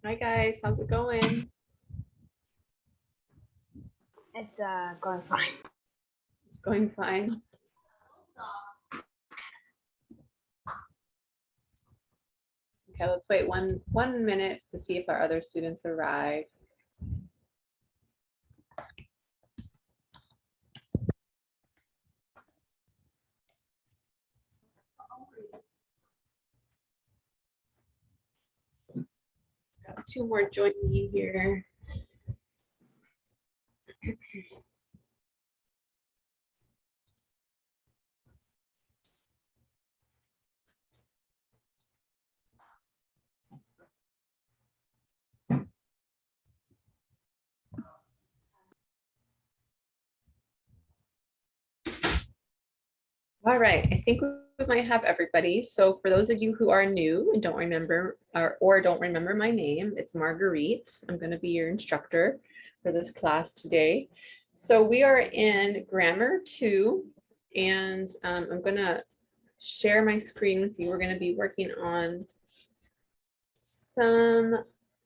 Hi guys, how's it going? It's going fine. It's going fine. Okay, let's wait one minute to see if our other students arrive. Got two more joining me here. All right, I think we might have everybody. So for those of you who are new and don't remember or don't remember my name, it's Marguerite. I'm going to be your instructor for this class today. So we are in Grammar 2, and I'm going to share my screen with you. We're going to be working on some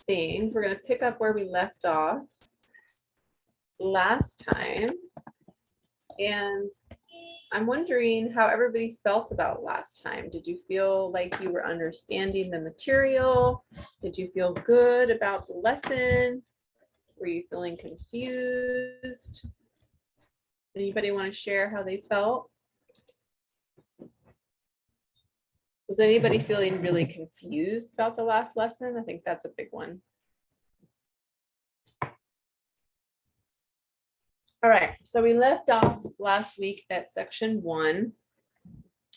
things. We're going to pick up where we left off last time. And I'm wondering how everybody felt about last time. Did you feel like you were understanding the material? Did you feel good about the lesson? Were you feeling confused? Anybody want to share how they felt? Was anybody feeling really confused about the last lesson? I think that's a big one. All right, so we left off last week at section 1,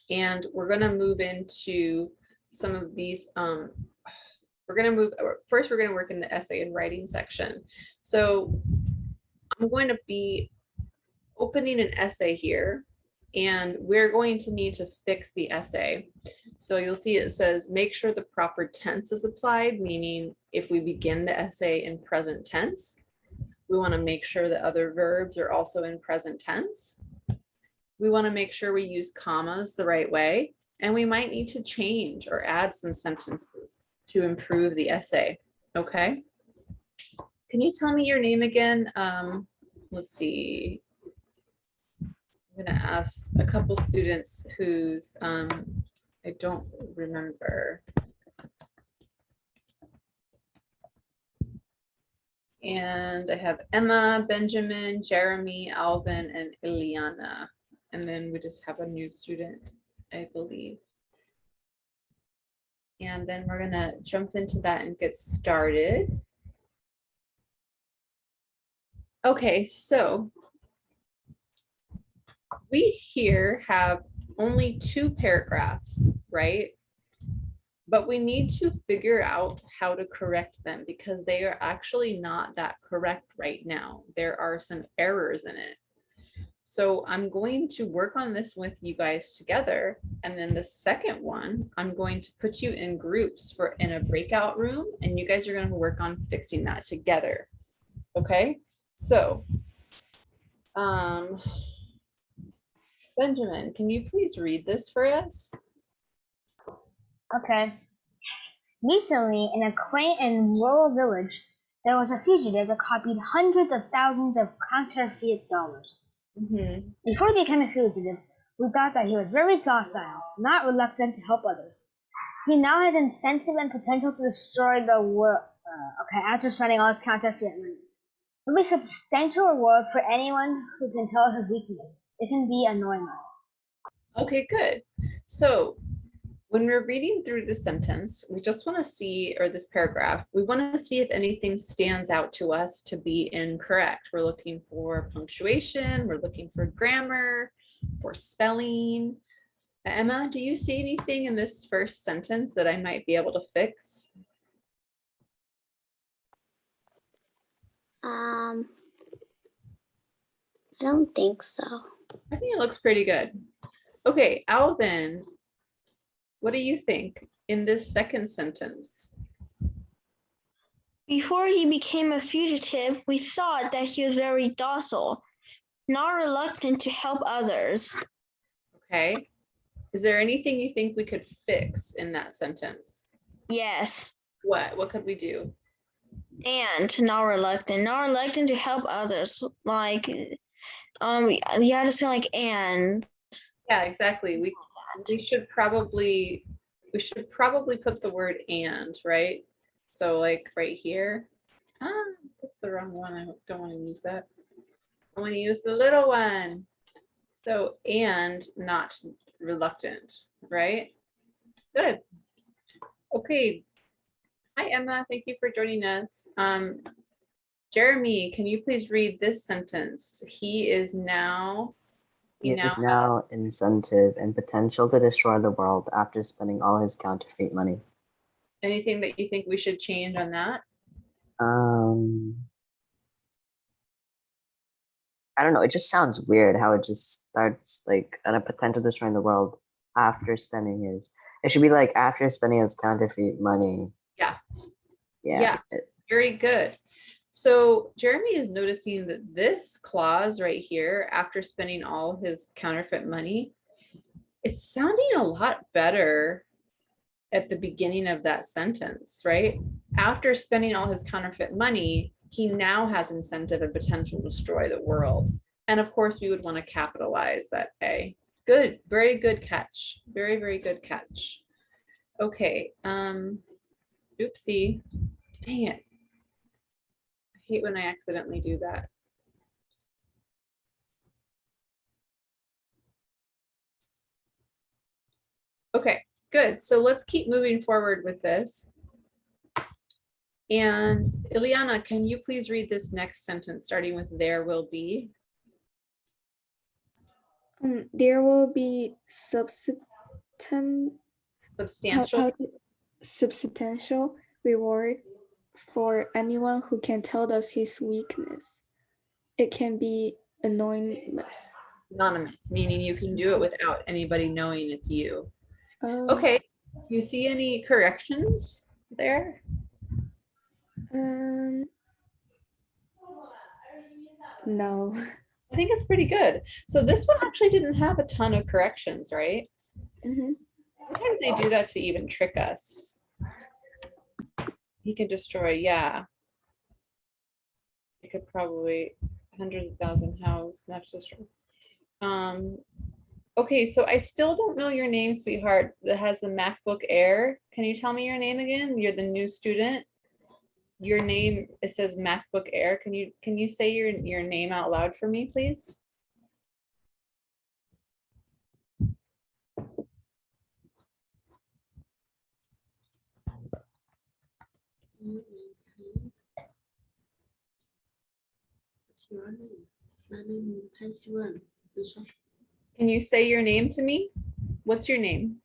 and we're going to move into some of these. We're going to move, first we're going to work in the essay and writing section. So I'm going to be opening an essay here, and we're going to need to fix the essay. So you'll see it says, make sure the proper tense is applied, meaning if we begin the essay in present tense, we want to make sure that other verbs are also in present tense. We want to make sure we use commas the right way, and we might need to change or add some sentences to improve the essay. Okay. Can you tell me your name again? Let's see. I'm going to ask a couple students whose I don't remember. And I have Emma, Benjamin, Jeremy, Alvin, and Ileana. And then we just have a new student, I believe. And then we're gonna jump into that and get started. Okay, so we here have only 2 paragraphs, right? But we need to figure out how to correct them because they are actually not that correct right now. There are some errors in it. So I'm going to work on this with you guys together. And then the second one, I'm going to put you in groups in a breakout room, and you guys are going to work on fixing that together. Okay, so Benjamin, can you please read this for us? Okay. Recently, in a quaint and rural village, there was a fugitive that copied hundreds of thousands of counterfeit dollars. Mm-hmm. Before he became a fugitive, we thought that he was very docile, not reluctant to help others. He now has incentive and potential to destroy the world. After spending all his counterfeit money. It will be substantial reward for anyone who can tell us his weakness. It can be annoying us. Okay, good. So when we're reading through the sentence, we just want to see, or this paragraph, we want to see if anything stands out to us to be incorrect. We're looking for punctuation, we're looking for grammar, for spelling. Emma, do you see anything in this first sentence that I might be able to fix? I don't think so. I think it looks pretty good. Okay, Alvin, what do you think in this second sentence? Before he became a fugitive, we thought that he was very docile, not reluctant to help others. Okay. Is there anything you think we could fix in that sentence? Yes. What? What could we do? and not reluctant. Not reluctant to help others. Like, you have to say like and. Yeah, exactly. We should probably put the word and, right? So like right here. That's the wrong one. I don't want to use that. I want to use the little one. So and not reluctant, right? Good. Okay. Hi, Emma. Thank you for joining us. Jeremy, can you please read this sentence? He is now incentive and potential to destroy the world after spending all his counterfeit money. Anything that you think we should change on that? I don't know. It just sounds weird how it just starts like on a potential to destroy the world after spending his. It should be like after spending his counterfeit money. Yeah. Yeah. Very good. So Jeremy is noticing that this clause right here, after spending all his counterfeit money, it's sounding a lot better at the beginning of that sentence, right? After spending all his counterfeit money, he now has incentive and potential to destroy the world. And of course, we would want to capitalize that A. Good, very good catch. Very, very good catch. Okay. Oopsie. Dang it. I hate when I accidentally do that. Okay, good. So let's keep moving forward with this. And Ileana, can you please read this next sentence starting with there will be? There will be substantial reward for anyone who can tell us his weakness. It can be anonymous. Anonymous, meaning you can do it without anybody knowing it's you. Okay, you see any corrections there? No. I think it's pretty good. So this one actually didn't have a ton of corrections, right? Mm-hmm. Sometimes they do that to even trick us. He can destroy, yeah. It could probably 100,000 houses, not just okay, so I still don't know your name, sweetheart, that has the MacBook Air. Can you tell me your name again? You're the new student. Your name, it says MacBook Air. Can you say your name out loud for me, please? Can you say your name to me? What's your name?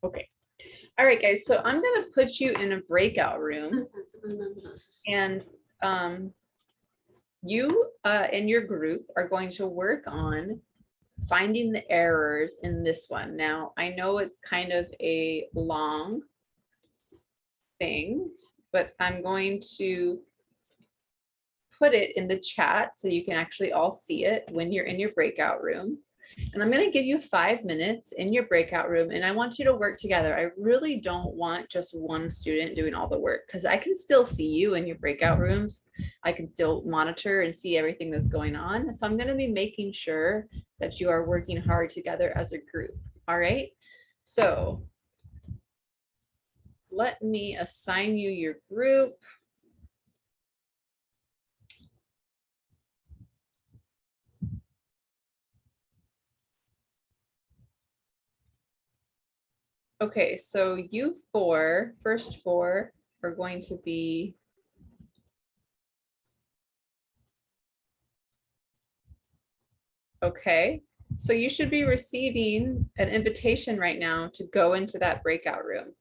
Okay. All right, guys. So I'm going to put you in a breakout room, and you and your group are going to work on finding the errors in this one. Now, I know it's kind of a long thing, but I'm going to put it in the chat so you can actually all see it when you're in your breakout room. And I'm going to give you 5 minutes in your breakout room, and I want you to work together. I really don't want just one student doing all the work, because I can still see you in your breakout rooms. I can still monitor and see everything that's going on. So I'm going to be making sure that you are working hard together as a group. All right. So let me assign you your group. Okay, so you first four are going to be okay. So you should be receiving an invitation right now to go into that breakout room.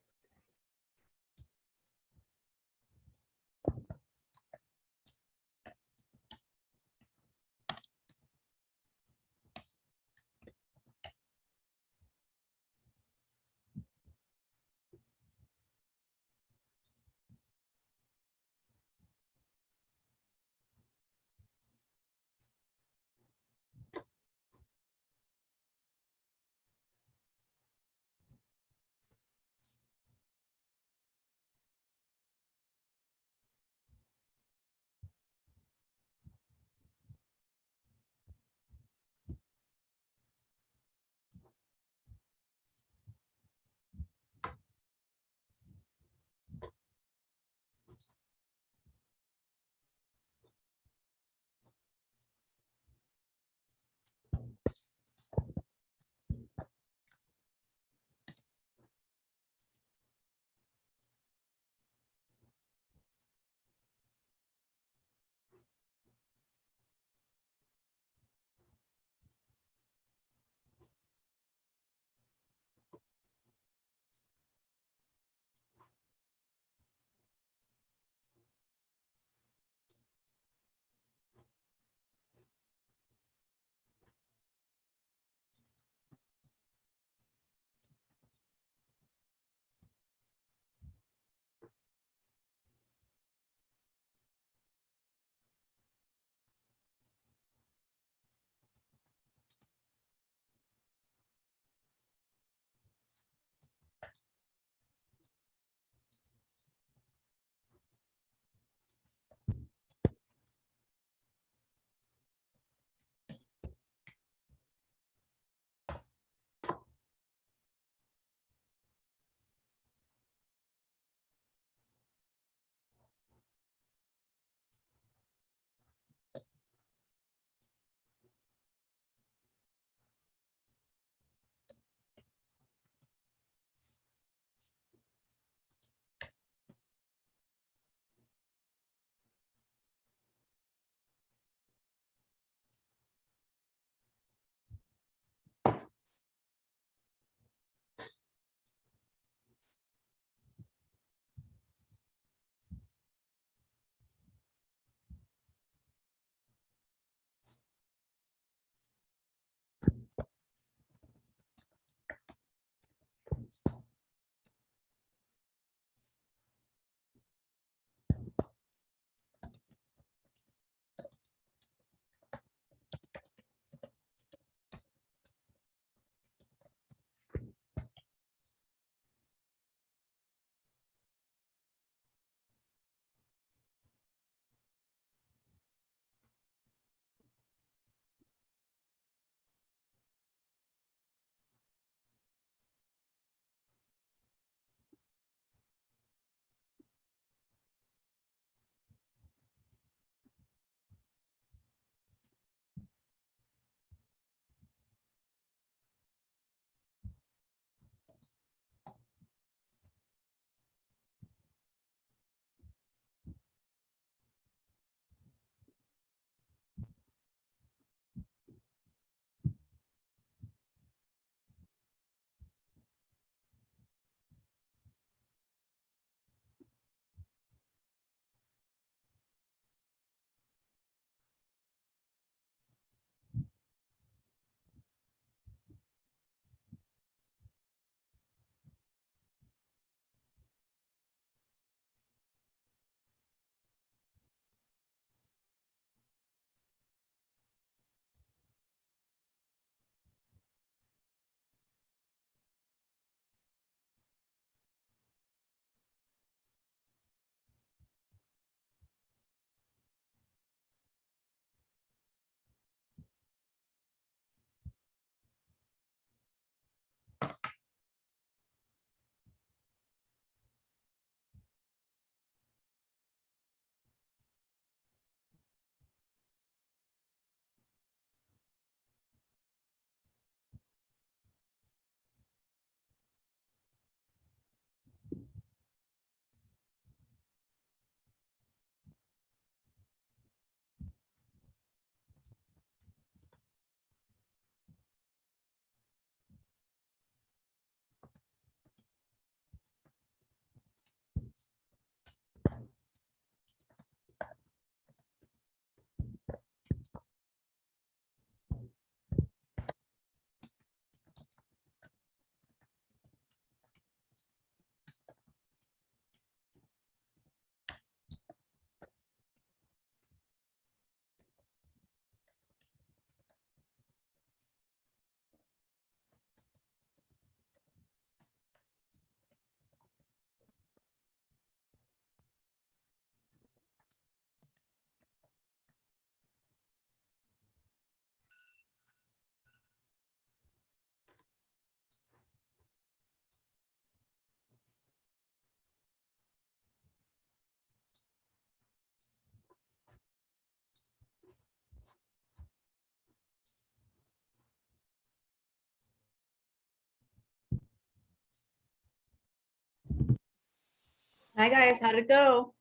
Hi guys, how'd it go?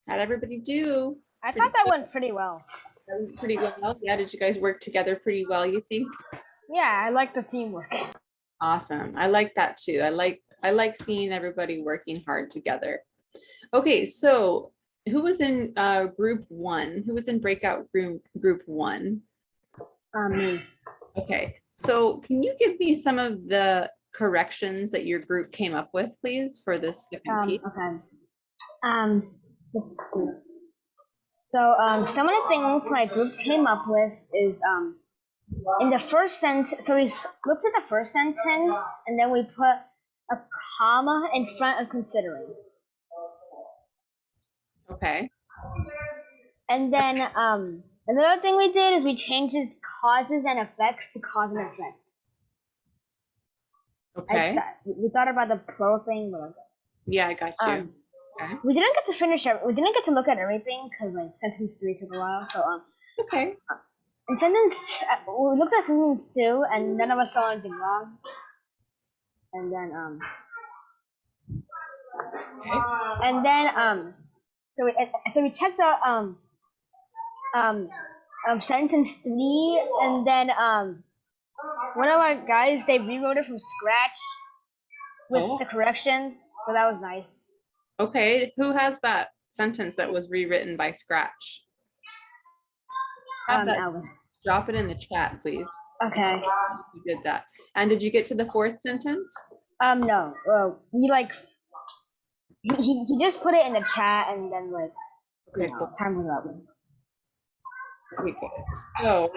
How'd everybody do? I thought that went pretty well. That went pretty well. Yeah, did you guys work together pretty well, you think? Yeah, I like the teamwork. Awesome. I like that too. I like seeing everybody working hard together. Okay, so who was in group 1? Who was in breakout group 1? Me. Okay, so can you give me some of the corrections that your group came up with, please, for this second piece? Okay. Let's see. So, some of the things my group came up with is in the first sentence. So we looked at the first sentence, and then we put a comma in front of considering. Okay. And then another thing we did is we changed it causes and effects to cause and effect. Okay. We thought about the plural thing, but Yeah, I got you. Okay. we didn't get to finish it. We didn't get to look at everything because like sentence 3 took a while. So Okay. in sentence we looked at sentence 2 and none of us saw anything wrong. And then so we checked out sentence 3, and then one of our guys, they rewrote it from scratch with the corrections, so that was nice. Okay, who has that sentence that was rewritten by scratch? Have that, Alvin. drop it in the chat, please. Okay. You did that. And did you get to the 4th sentence? No. We like he just put it in the chat, and then like Okay, cool. time was up. Okay, good. So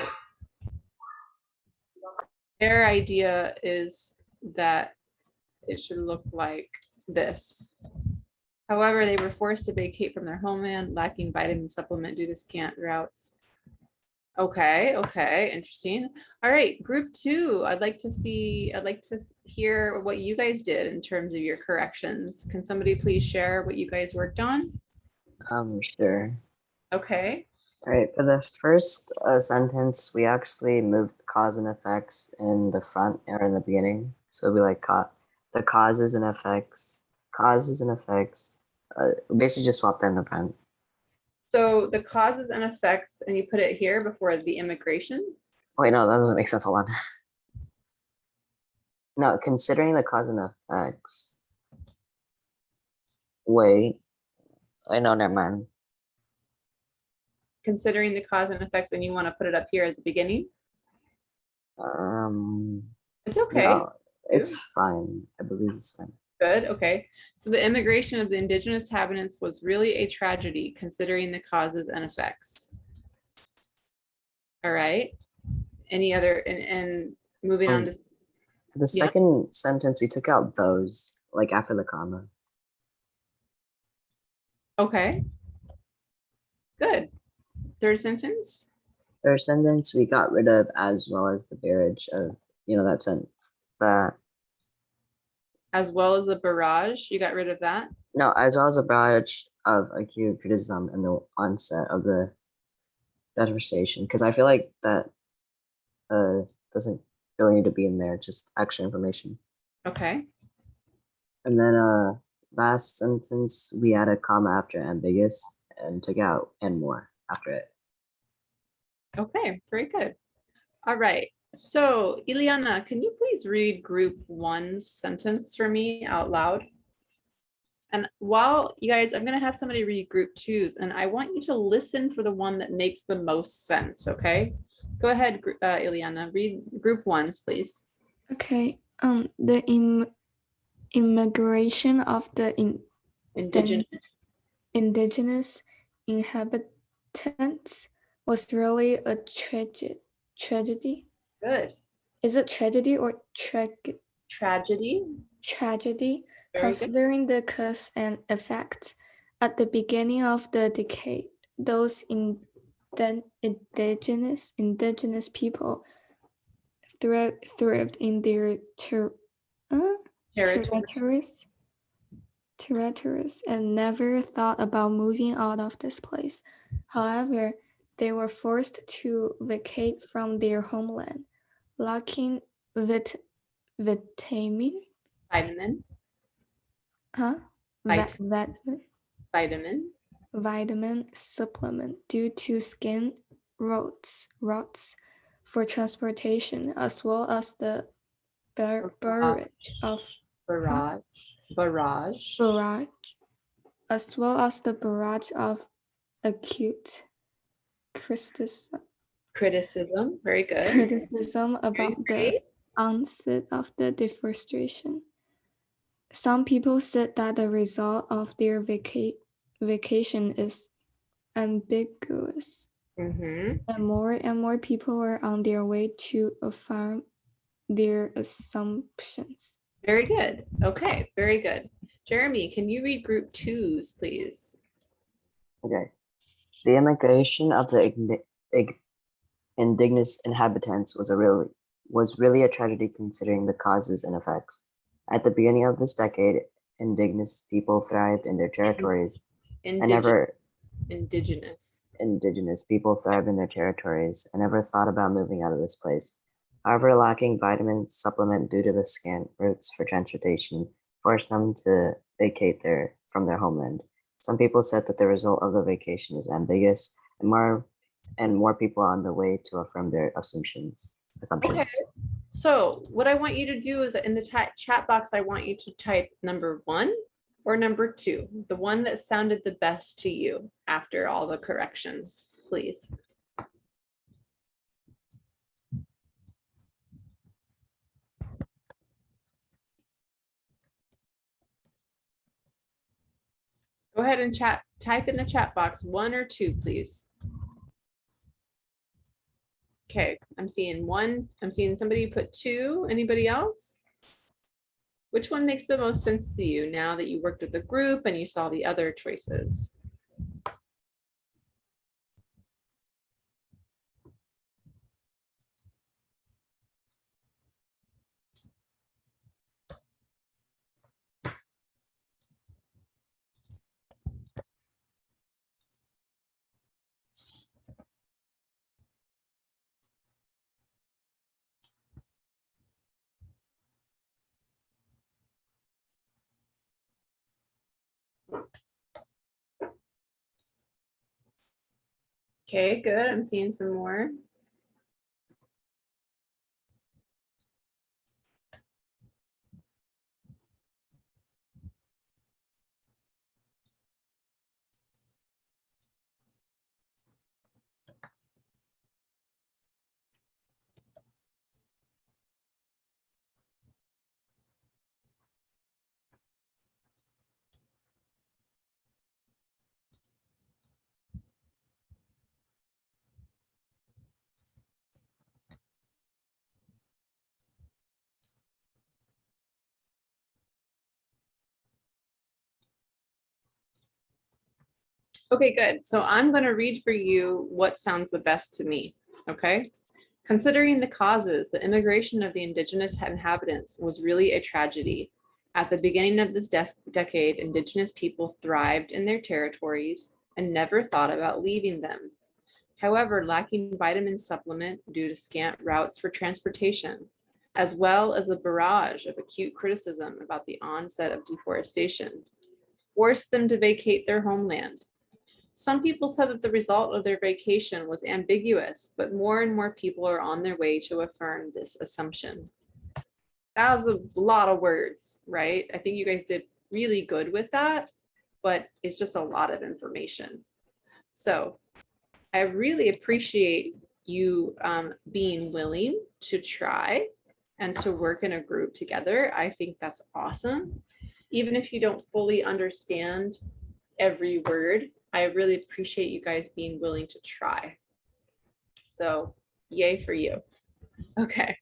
their idea is that it should look like this. However, they were forced to vacate from their homeland, lacking vitamin supplement due to scant routes. Okay, okay, interesting. All right, group 2. I'd like to hear what you guys did in terms of your corrections. Can somebody please share what you guys worked on? Sure. Okay. All right, for the first sentence, we actually moved cause and effects in the front or in the beginning. So we like the causes and effects. Basically just swapped that in the front. So the causes and effects, and you put it here before the immigration? Wait, no, that doesn't make sense. Hold on. No, considering the cause and effects. Wait, I know, never mind. Considering the cause and effects, and you want to put it up here at the beginning? It's okay. No, it's fine. I believe it's fine. Good, okay. So the immigration of the indigenous inhabitants was really a tragedy, considering the causes and effects. All right. Any other, and moving on to the second sentence, you took out those, like after the comma. Okay. Good. Third sentence? Third sentence, we got rid of as well as the barrage of, that sentence. As well as the barrage, you got rid of that? No, as well as a barrage of acute criticism and the onset of the devastation, because I feel like that doesn't really need to be in there, just extra information. Okay. And then last sentence, we add a comma after ambiguous and took out and more after it. Okay, very good. All right. So Ileana, can you please read group 1's sentence for me out loud? And while you guys, I'm going to have somebody read group 2's, and I want you to listen for the one that makes the most sense. Okay. Go ahead, Ileana, read group 1's, please. Okay. The immigration of the indigenous inhabitants was really a tragedy. Good. Is it tragedy or tragedy? Tragedy, Very considering the cause and effects. At the beginning of the decade, those indigenous people thrived in their territories and never thought about moving out of this place. However, they were forced to vacate from their homeland, lacking vitamin Huh? Vitamin. Vitamin supplement due to skin rots for transportation, as well as the barrage of Barrage. as well as the barrage of acute Criticism. Very good. criticism about the Great. onset of the deforestation. Some people said that the result of their vacation is ambiguous, Mm-hmm. and more people are on their way to affirm their assumptions. Very good. Okay, very good. Jeremy, can you read group 2's, please? Okay. The immigration of the indigenous inhabitants was really a tragedy considering the causes and effects. At the beginning of this decade, indigenous people thrived in their territories indigenous people thrived in their territories and never thought about moving out of this place. However, lacking vitamin supplement due to the scant routes for transportation forced them to vacate from their homeland. Some people said that the result of the vacation is ambiguous and more people are on the way to affirm their assumptions. Okay. So what I want you to do is in the chat box, I want you to type number 1 or number 2, the one that sounded the best to you after all the corrections, please. Go ahead and type in the chat box 1 or 2, please. Okay, I'm seeing 1. I'm seeing somebody put 2. Anybody else? Which one makes the most sense to you now that you worked with the group and you saw the other choices? Okay, good. I'm seeing some more. Okay, good. So I'm going to read for you what sounds the best to me. Okay. Considering the causes, the immigration of the indigenous inhabitants was really a tragedy. At the beginning of this decade, indigenous people thrived in their territories and never thought about leaving them. However, lacking vitamin supplement due to scant routes for transportation, as well as a barrage of acute criticism about the onset of deforestation, forced them to vacate their homeland. Some people said that the result of their vacation was ambiguous, but more and more people are on their way to affirm this assumption. That was a lot of words, right? I think you guys did really good with that, but it's just a lot of information. So I really appreciate you being willing to try and to work in a group together. I think that's awesome. Even if you don't fully understand every word, I really appreciate you guys being willing to try. So yay for you. Okay,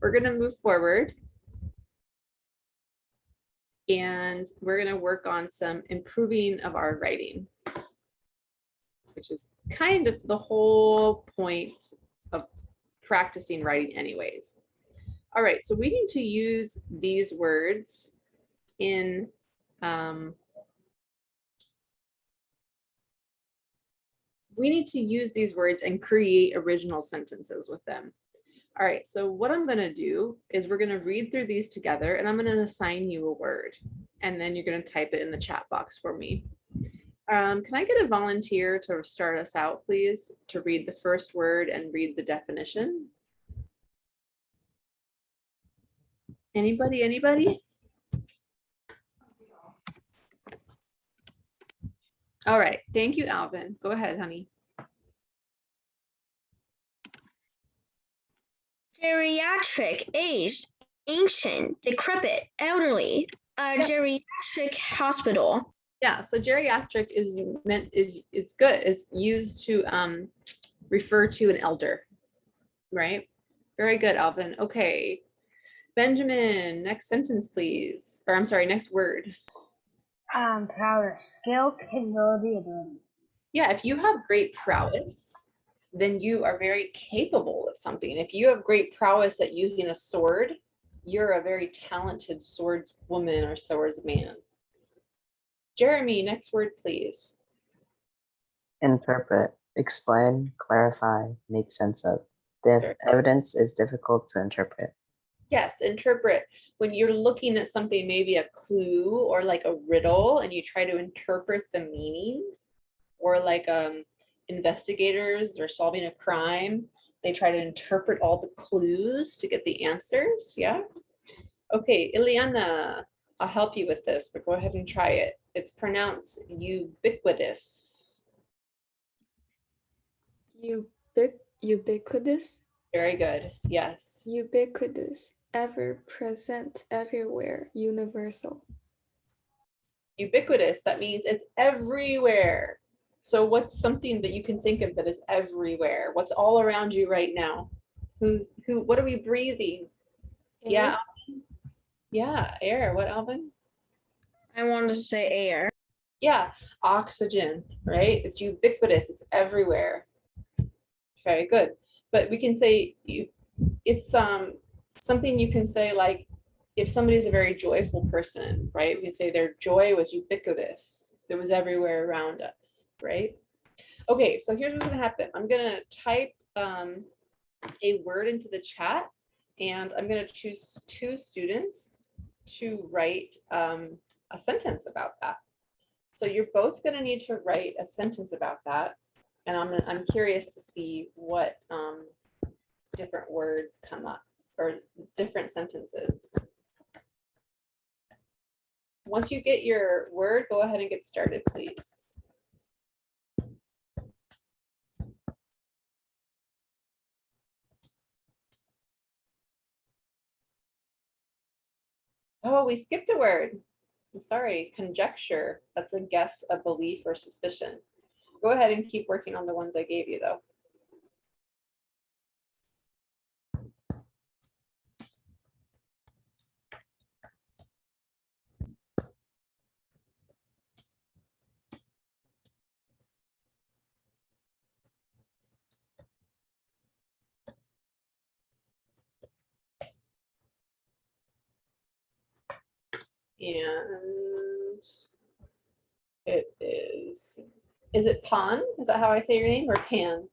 we're gonna move forward. And we're gonna work on some improving of our writing, which is kind of the whole point of practicing writing anyways. All right, so we need to use these words in and create original sentences with them. All right, so what I'm gonna do is we're gonna read through these together and I'm gonna assign you a word. and then you're going to type it in the chat box for me. Can I get a volunteer to start us out, please, to read the first word and read the definition? Anybody, anybody? All right, thank you, Alvin. Go ahead, honey. Geriatric, aged, ancient, decrepit, elderly, a Yeah. geriatric hospital. Yeah, so geriatric is meant is good. It's used to refer to an elder, right? Very good, Alvin. Okay. Benjamin, next sentence, please. Or I'm sorry, next word. Proud of skill, capability, ability. Yeah, if you have great prowess, then you are very capable of something. If you have great prowess at using a sword, you're a very talented swordswoman or swordsman. Jeremy, next word, please. Interpret, explain, clarify, make sense of. The evidence is difficult to interpret. Yes, interpret. When you're looking at something, maybe a clue or like a riddle, and you try to interpret the meaning, or like investigators are solving a crime, they try to interpret all the clues to get the answers. Yeah. Okay, Ileana, I'll help you with this, but go ahead and try it. It's pronounced ubiquitous. Ubiquitous. Very good. Yes. Ubiquitous, ever present, everywhere, universal. Ubiquitous, that means it's everywhere. So what's something that you can think of that is everywhere? What's all around you right now? What are we breathing? Air. Yeah. Yeah, air. What, Alvin? I wanted to say air. Yeah, oxygen, right? It's ubiquitous, it's everywhere. Okay, good. But we can say it's something you can say, like if somebody's a very joyful person, right? We can say their joy was ubiquitous. It was everywhere around us, right? Okay, so here's what's gonna happen. I'm gonna type a word into the chat, and I'm gonna choose 2 students to write a sentence about that. So you're both gonna need to write a sentence about that. And I'm curious to see what different words come up or different sentences. Once you get your word, go ahead and get started, please. Oh, we skipped a word. I'm sorry, conjecture. That's a guess, a belief, or suspicion. Go ahead and keep working on the ones I gave you, though. And it is it Pan? Is that how I say your name, or Pan?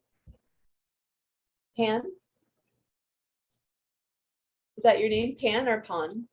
Pan? Is that your name, Pan or Pan?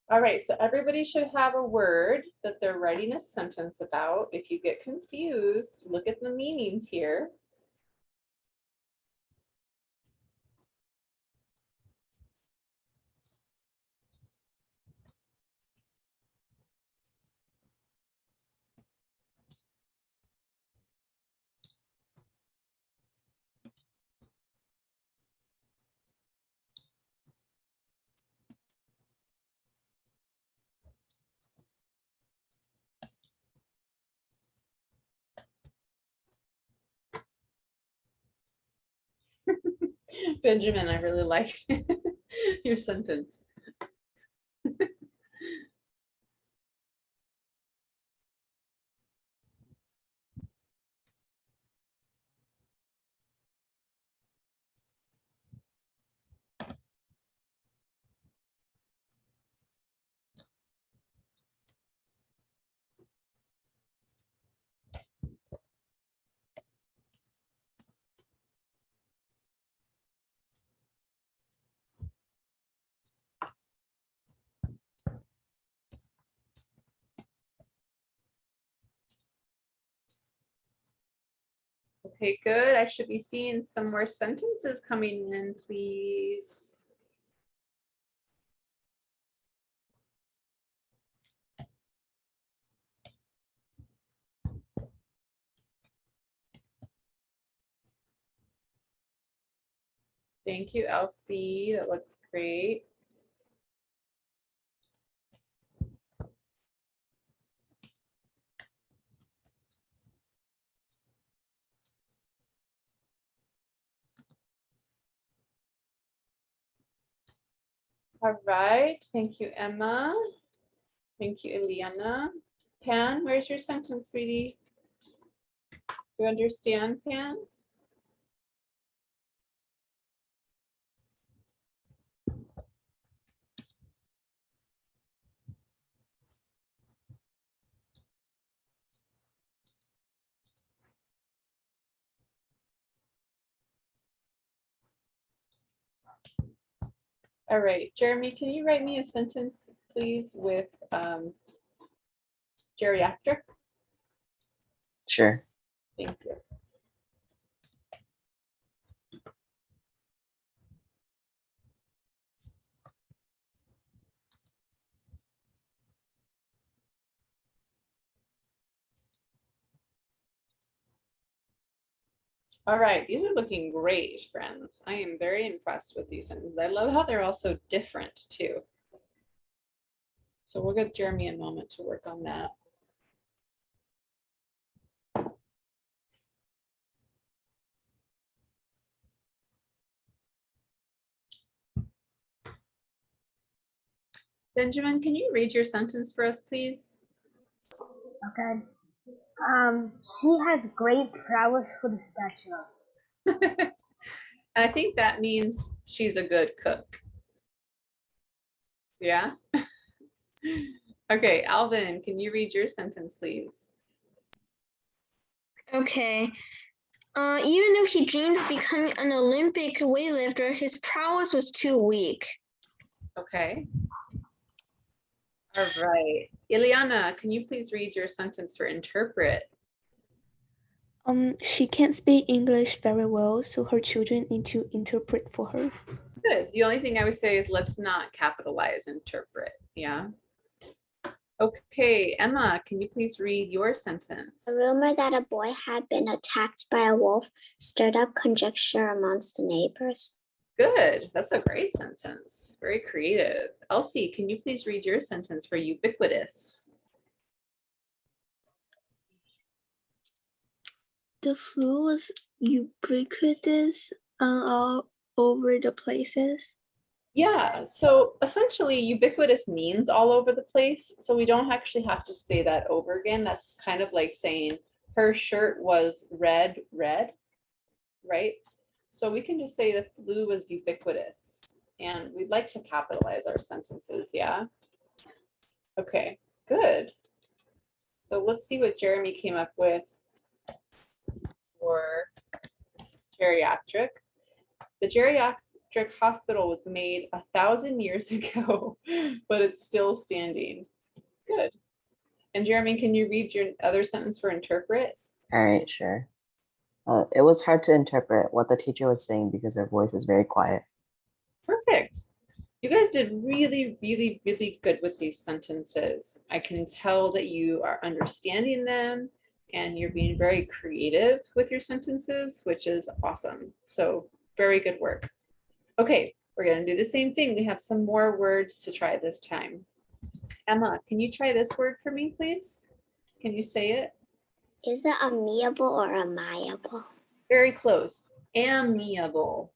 All right, so everybody should have a word that they're writing a sentence about. If you get confused, look at the meanings here. Benjamin, I really like your sentence. Okay, good. I should be seeing some more sentences coming in, please. Thank you, Elsie. That looks great. All right. Thank you, Emma. Thank you, Eliana. Pan, where's your sentence, sweetie? Do you understand, Pan? All right, Jeremy, can you write me a sentence, please, with geriatric? Sure. Thank you. All right, these are looking great, friends. I am very impressed with these sentences. I love how they're also different too. So we'll give Jeremy a moment to work on that. Benjamin, can you read your sentence for us, please? Okay. She has great prowess for the spatula. I think that means she's a good cook. Yeah? Okay, Alvin, can you read your sentence, please? Okay. Even though he dreamed of becoming an Olympic weightlifter, his prowess was too weak. Okay. All right. Ileana, can you please read your sentence for interpret? She can't speak English very well, so her children need to interpret for her. Good. The only thing I would say is let's not capitalize interpret. Yeah. Okay, Emma, can you please read your sentence? A rumor that a boy had been attacked by a wolf stirred up conjecture amongst the neighbors. Good. That's a great sentence. Very creative. Elsie, can you please read your sentence for ubiquitous? The flu was ubiquitous all over the places. Yeah, so essentially ubiquitous means all over the place. So we don't actually have to say that over again. That's kind of like saying her shirt was red, right? So we can just say the flu was ubiquitous, and we'd like to capitalize our sentences, yeah? Okay, good. So let's see what Jeremy came up with for geriatric. The geriatric hospital was made 1,000 years ago, but it's still standing. Good. And Jeremy, can you read your other sentence for interpret? All right, sure. It was hard to interpret what the teacher was saying because her voice is very quiet. Perfect. You guys did really, really, really good with these sentences. I can tell that you are understanding them and you're being very creative with your sentences, which is awesome. So very good work. Okay, we're going to do the same thing. We have some more words to try this time. Emma, can you try this word for me, please? Can you say it? Is it amiable or amiable? Very close. Amiable.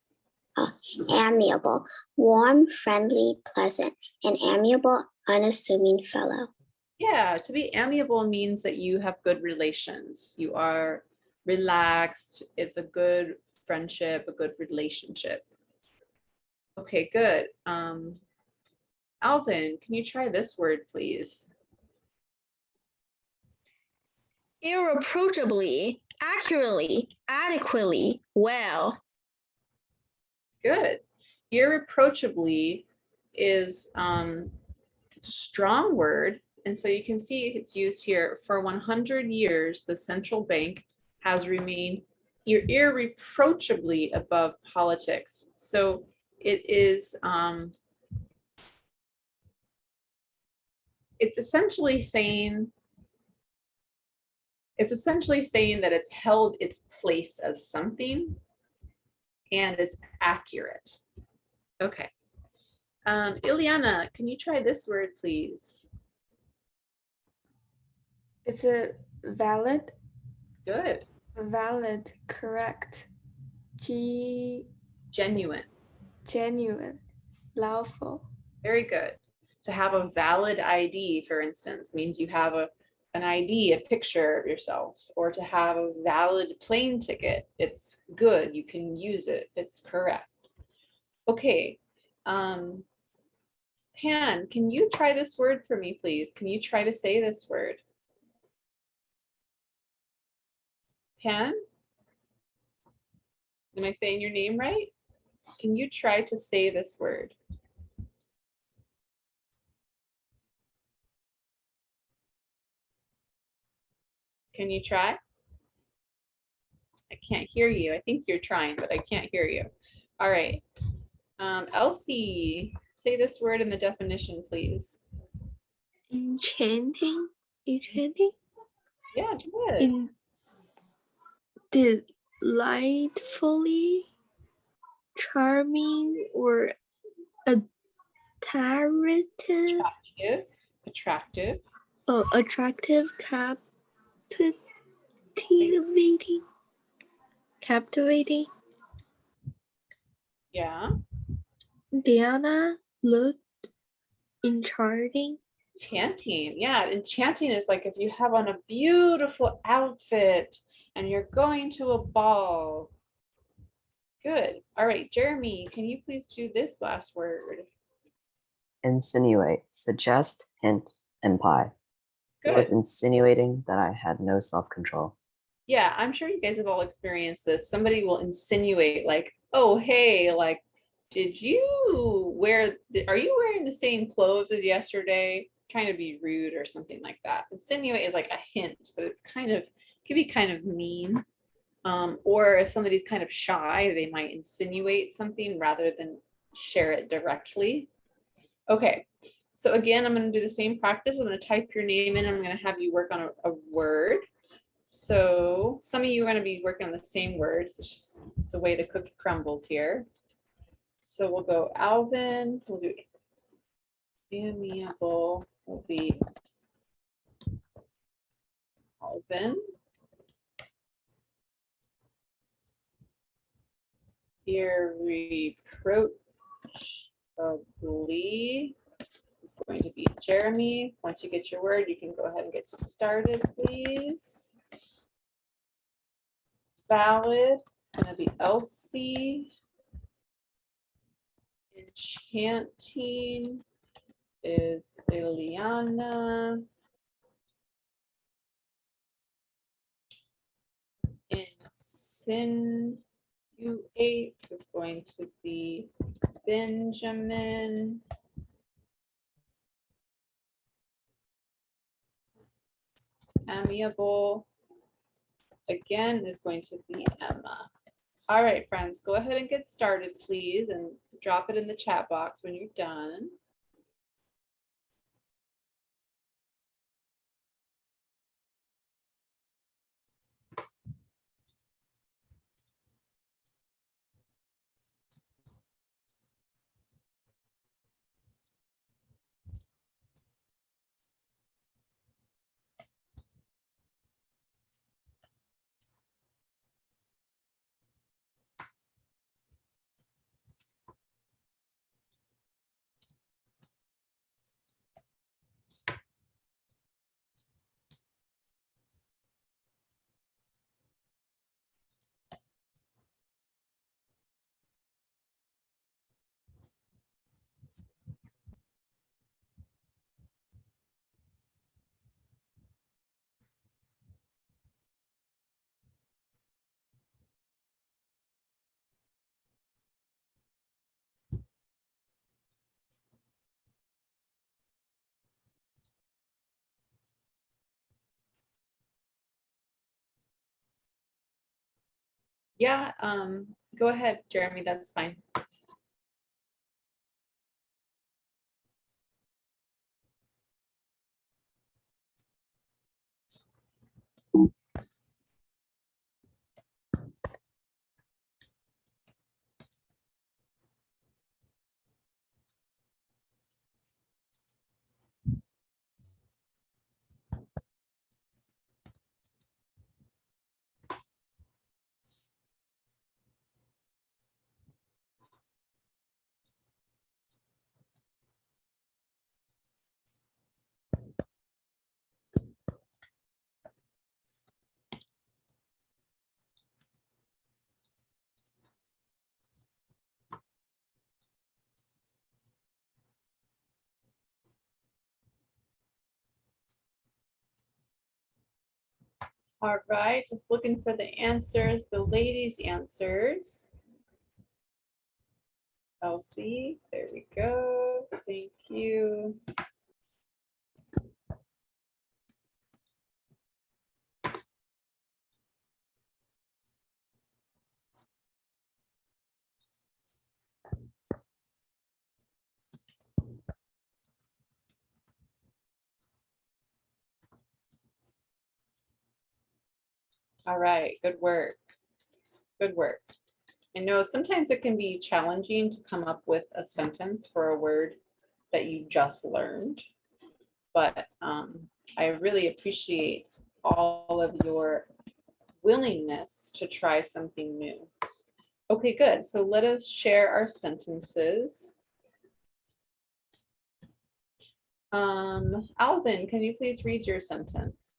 Amiable, warm, friendly, pleasant, an amiable, unassuming fellow. Yeah, to be amiable means that you have good relations. You are relaxed. It's a good friendship, a good relationship. Okay, good. Alvin, can you try this word, please? Irreproachably, accurately, adequately, well. Good. Irreproachably is it's a strong word. And so you can see it's used here. For 100 years, the central bank has remained you're irreproachably above politics. So it is, it's essentially saying that it's held its place as something and it's accurate. Okay. Ileana, can you try this word, please? Is it valid? Good. Valid, correct. Genuine. Genuine, lawful. Very good. To have a valid ID, for instance, means you have an ID, a picture of yourself, or to have a valid plane ticket. It's good. You can use it. It's correct. Okay. Pan, can you try this word for me, please? Can you try to say this word? Pan? Am I saying your name right? Can you try to say this word? Can you try? I can't hear you. I think you're trying, but I can't hear you. All right. Elsie, say this word in the definition, please. Enchanting. Yeah, good. Delightfully charming or attractive. Attractive. Oh, attractive, captivating. Yeah. Diana looked enchanting. Enchanting. Yeah, enchanting is like if you have on a beautiful outfit and you're going to a ball. Good. All right, Jeremy, can you please do this last word? Insinuate, suggest, hint, imply. It was Good. insinuating that I had no self-control. Yeah, I'm sure you guys have all experienced this. Somebody will insinuate like, oh, hey, like, did you are you wearing the same clothes as yesterday? Trying to be rude or something like that. Insinuate is like a hint, but it's kind of, can be kind of mean. Or if somebody's kind of shy, they might insinuate something rather than share it directly. Okay, so again, I'm going to do the same practice. I'm going to type your name in. I'm going to have you work on a word. So some of you are going to be working on the same words. It's just the way the cookie crumbles here. So we'll go Alvin. We'll do amiable. Will be Alvin. Irreproachably is going to be Jeremy. Once you get your word, you can go ahead and get started, please. Valid, it's going to be Elsie. Enchanting is Ileana. Insinuate is going to be Benjamin. Amiable, again, is going to be Emma. All right, friends, go ahead and get started, please, and drop it in the chat box when you're done. Yeah, go ahead, Jeremy, that's fine. All right, just looking for the answers, the ladies' answers. Elsie, there we go. Thank you. All right, good work. Good work. I know sometimes it can be challenging to come up with a sentence for a word that you just learned, but I really appreciate all of your willingness to try something new. Okay, good. So let us share our sentences. Alvin, can you please read your sentence?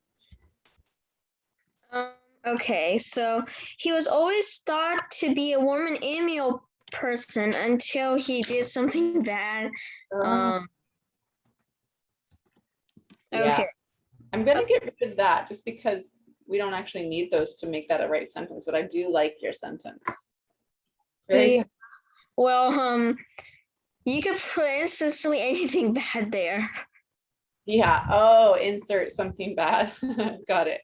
Okay, so he was always thought to be a warm and amiable person until he did something bad. Yeah. Okay. I'm gonna get rid of that just because we don't actually need those to make that a right sentence, but I do like your sentence. Very good. Well, you could put essentially anything bad there. Yeah, oh, insert something bad. Got it.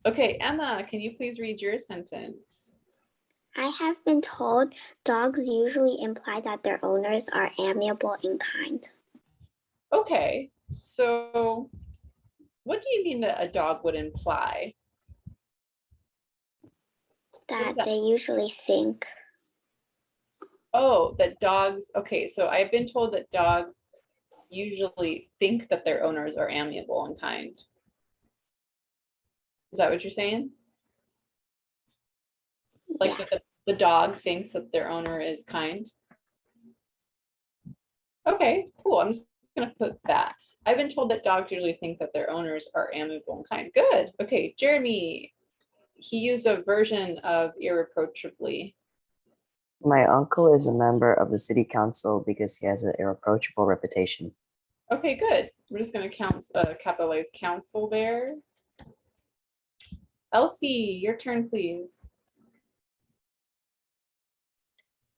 Okay, Emma, can you please read your sentence? I have been told dogs usually imply that their owners are amiable and kind. Okay, so what do you mean that a dog would imply? That they usually think. Oh, that dogs, okay, so I've been told that dogs usually think that their owners are amiable and kind. Is that what you're saying? Like Yeah. that the dog thinks that their owner is kind? Okay, cool. I'm just gonna put that. I've been told that dogs usually think that their owners are amiable and kind. Good. Okay, Jeremy, he used a version of irreproachably. My uncle is a member of the city council because he has an irreproachable reputation. Okay, good. We're just gonna capitalize council there. Elsie, your turn, please.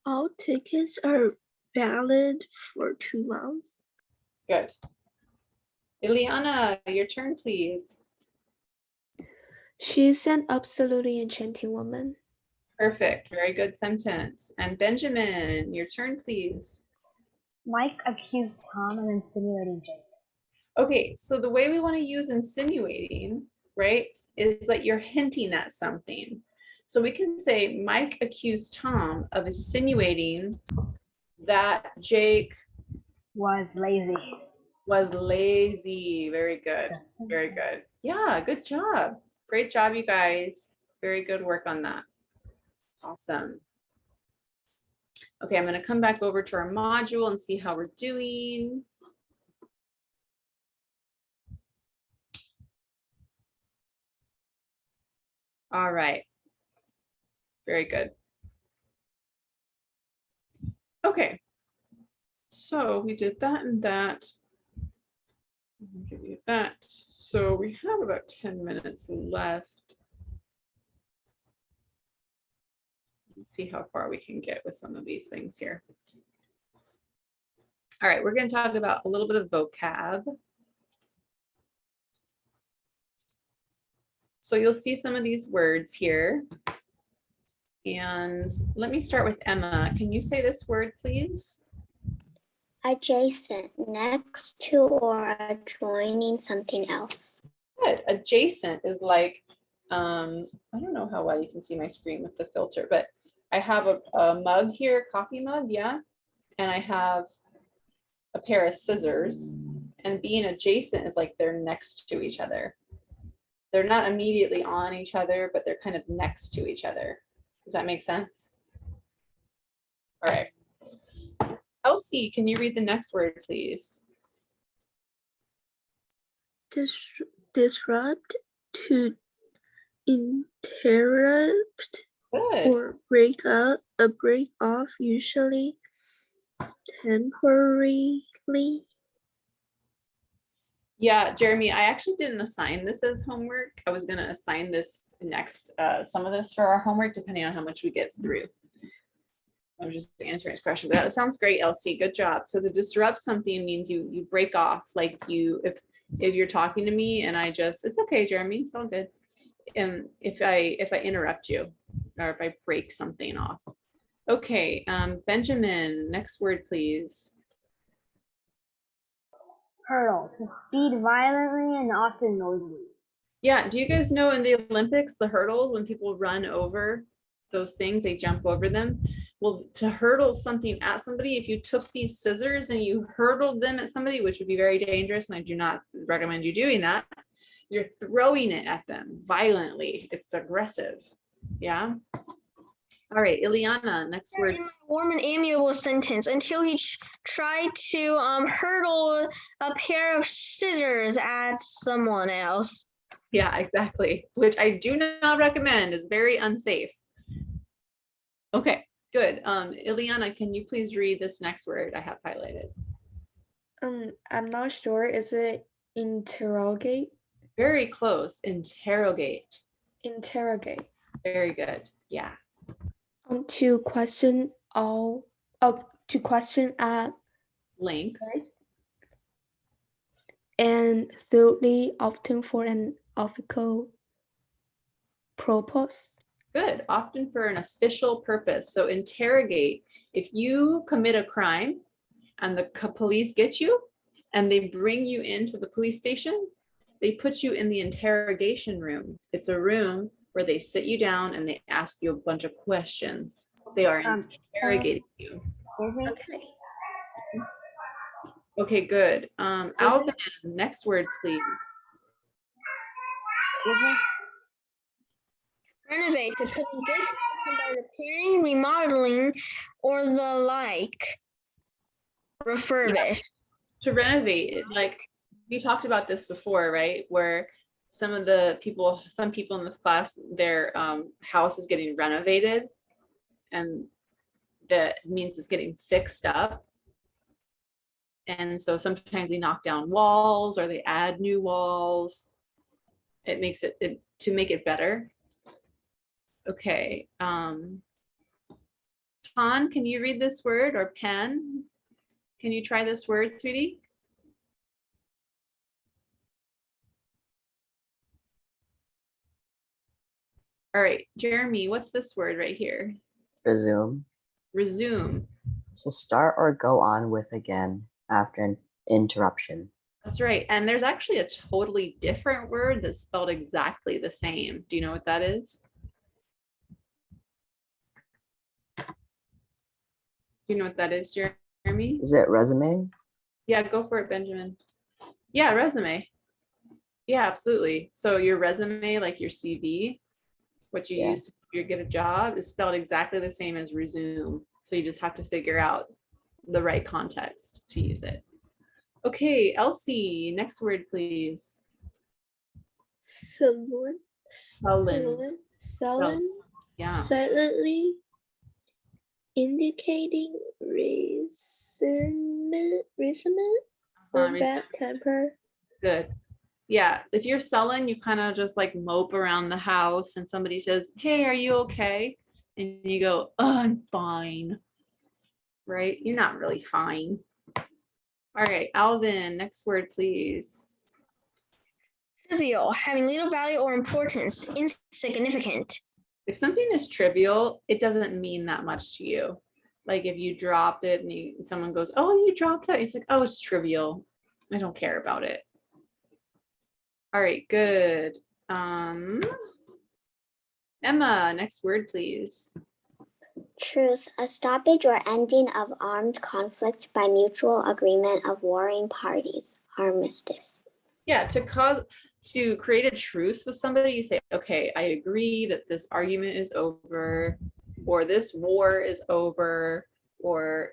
All tickets are valid for 2 months. Good. Ileana, your turn, please. She's an absolutely enchanting woman. Perfect. Very good sentence. And Benjamin, your turn, please. Mike accused Tom of insinuating Jake. Okay, so the way we want to use insinuating, right, is that you're hinting at something. So we can say Mike accused Tom of insinuating that Jake Was lazy. was lazy. Very good. Very good. Yeah, good job. Great job, you guys. Very good work on that. Awesome. Okay, I'm going to come back over to our module and see how we're doing. All right. Very good. Okay. So we did that and that. I'll give you that. So we have about 10 minutes left. Let's see how far we can get with some of these things here. All right, we're going to talk about a little bit of vocab. So you'll see some of these words here. And let me start with Emma. Can you say this word, please? Adjacent, next to or adjoining something else. Good. Adjacent is like, I don't know how well you can see my screen with the filter, but I have a mug here, coffee mug, yeah. And I have a pair of scissors, and being adjacent is like they're next to each other. They're not immediately on each other, but they're kind of next to each other. Does that make sense? All right. Elsie, can you read the next word, please? Disrupt, to interrupt Good. or break up, a break off, usually temporarily. Yeah, Jeremy, I actually didn't assign this as homework. I was gonna assign this next, some of this for our homework, depending on how much we get through. I was just answering his question, but that sounds great, Elsie. Good job. So to disrupt something means you break off, like if you're talking to me and it's okay, Jeremy, it's all good. And if I interrupt you or if I break something off. Okay, Benjamin, next word, please. Hurdle, to speed violently and often noisily. Yeah, do you guys know in the Olympics, the hurdles, when people run over those things, they jump over them? Well, to hurdle something at somebody, if you took these scissors and you hurtled them at somebody, which would be very dangerous, and I do not recommend you doing that, you're throwing it at them violently. It's aggressive. Yeah. All right, Ileana, next word. In my warm and amiable sentence, until he tried to hurdle a pair of scissors at someone else. Yeah, exactly. Which I do not recommend, is very unsafe. Okay, good. Ileana, can you please read this next word I have highlighted? I'm not sure. Is it interrogate? Very close. Interrogate. Interrogate. Very good. Yeah. To question to question at Length. and thoroughly, often for an official purpose. Good. Often for an official purpose. So interrogate. If you commit a crime and the police get you and they bring you into the police station, they put you in the interrogation room. It's a room where they sit you down and they ask you a bunch of questions. They are interrogating you. Okay. Okay, good. Alvin, next word, please. Renovate, to put in good condition by repairing, remodeling, or the like. Refurbish. To renovate, like we talked about this before, right? Where some people in this class, their house is getting renovated, and that means it's getting fixed up. And so sometimes they knock down walls or they add new walls. It makes it to make it better. Okay. Han, can you read this word, or Pen? Can you try this word, sweetie? All right, Jeremy, what's this word right here? Resume. Resume. So start or go on with again after an interruption. That's right. And there's actually a totally different word that's spelled exactly the same. Do you know what that is? Do you know what that is, Jeremy? Is it resume? Yeah, go for it, Benjamin. Yeah, resume. Yeah, absolutely. So your resume, like your CV, what you use to get a job, is spelled exactly the same as resume. So you just have to figure out the right context to use it. Okay, Elsie, next word, please. Sullen. Sullen. Yeah. Silently indicating resentment or bad temper. Good. Yeah, if you're sullen, you kind of just like mope around the house and somebody says, hey, are you okay? And you go, oh, I'm fine. Right? You're not really fine. All right, Alvin, next word, please. Trivial, having little value or importance, insignificant. If something is trivial, it doesn't mean that much to you. Like if you drop it and someone goes, oh, you dropped that. It's like, oh, it's trivial. I don't care about it. All right, good. Emma, next word, please. Truce, a stoppage or ending of armed conflict by mutual agreement of warring parties. Armistice. Yeah, to create a truce with somebody, you say, okay, I agree that this argument is over, or this war is over, or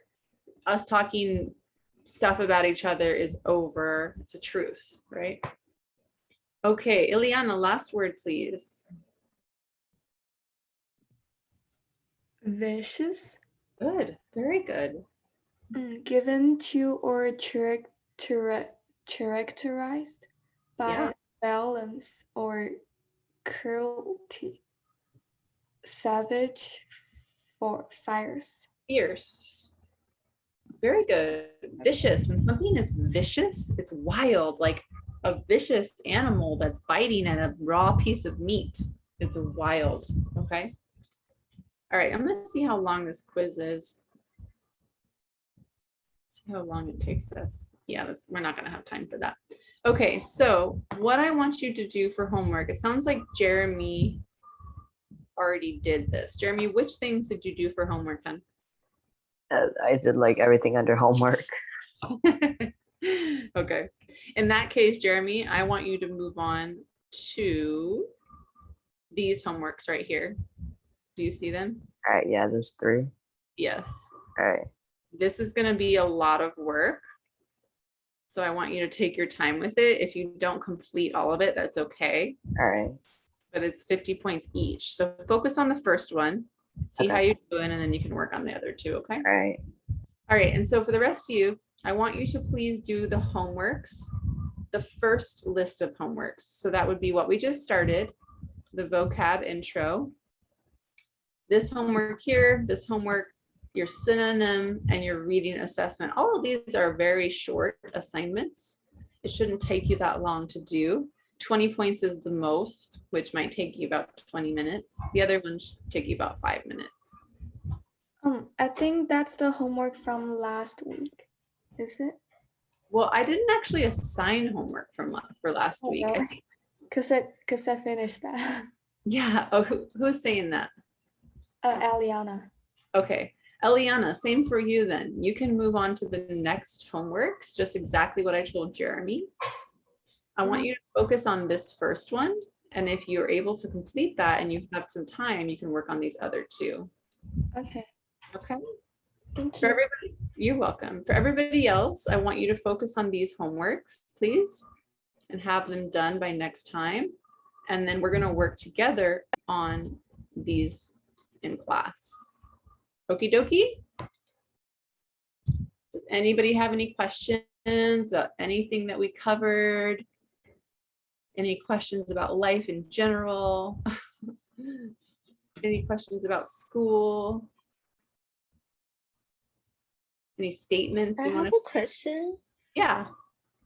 us talking stuff about each other is over. It's a truce, right? Okay, Ileana, last word, please. Vicious. Good, very good. Given to or characterized by Yeah. violence or cruelty. Savage for fires. Fierce. Very good. Vicious. When something is vicious, it's wild, like a vicious animal that's biting at a raw piece of meat. It's wild. Okay. All right. I'm going to see how long this quiz is. See how long it takes us. Yeah, we're not going to have time for that. Okay. So what I want you to do for homework, it sounds like Jeremy already did this. Jeremy, which things did you do for homework, hon? I did like everything under homework. Okay. In that case, Jeremy, I want you to move on to these homeworks right here. Do you see them? All right, yeah, there's 3. Yes. All right, This is going to be a lot of work. So I want you to take your time with it. If you don't complete all of it, that's okay. all right, But it's 50 points each. So focus on the first one, see Okay. how you're doing, and then you can work on the other 2, okay? all right, All right, and so for the rest of you, I want you to please do the homeworks, the first list of homeworks. So that would be what we just started, the vocab intro, this homework here, this homework, your synonym, and your reading assessment. All of these are very short assignments. It shouldn't take you that long to do. 20 points is the most, which might take you about 20 minutes. The other ones take you about 5 minutes. I think that's the homework from last week. Is it? Well, I didn't actually assign homework for last week. I think, Cause I finished that. yeah. Oh, who's saying that? Aliana. Okay. Eliana, same for you then. You can move on to the next homeworks, just exactly what I told Jeremy. I want you to focus on this first one. And if you're able to complete that and you have some time, you can work on these other 2. Okay. Okay. Thank For you. everybody, you're welcome. For everybody else, I want you to focus on these homeworks, please, and have them done by next time. And then we're going to work together on these in class. Okie dokie. Does anybody have any questions about anything that we covered? Any questions about life in general? Any questions about school? Any statements I you have want a to? question. Yeah,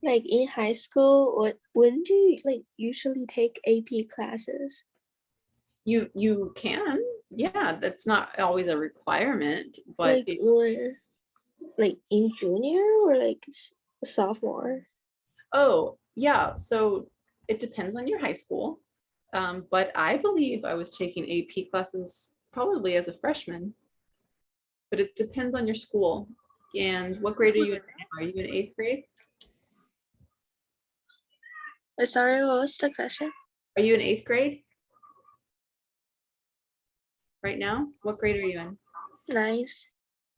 Like in high school, when do you like usually take AP classes? you can. Yeah, that's not always a requirement, but Like when, like in junior or like sophomore? oh yeah, so it depends on your high school. But I believe I was taking AP classes probably as a freshman, but it depends on your school. And what grade are you in? Are you in 8th grade? Sorry, what was the question? Are you in 8th grade right now? What grade are you in? Nice.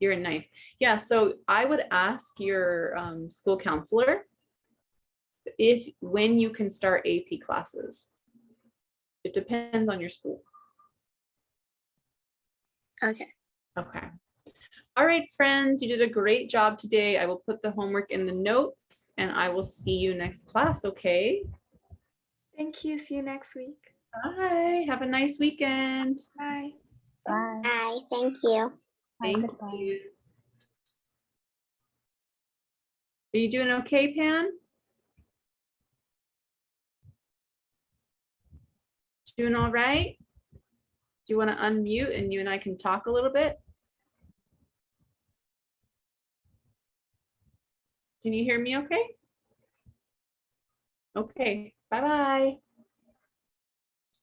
You're in 9th. Yeah, so I would ask your school counselor when you can start AP classes. It depends on your school. Okay. Okay. All right, friends, you did a great job today. I will put the homework in the notes and I will see you next class, okay? Thank you. See you next week. Bye. Have a nice weekend. Bye. Bye. Bye. Thank you. Thank Goodbye. you. Are you doing okay, Pan? Doing all right? Do you want to unmute and you and I can talk a little bit? Can you hear me okay? Okay, bye-bye.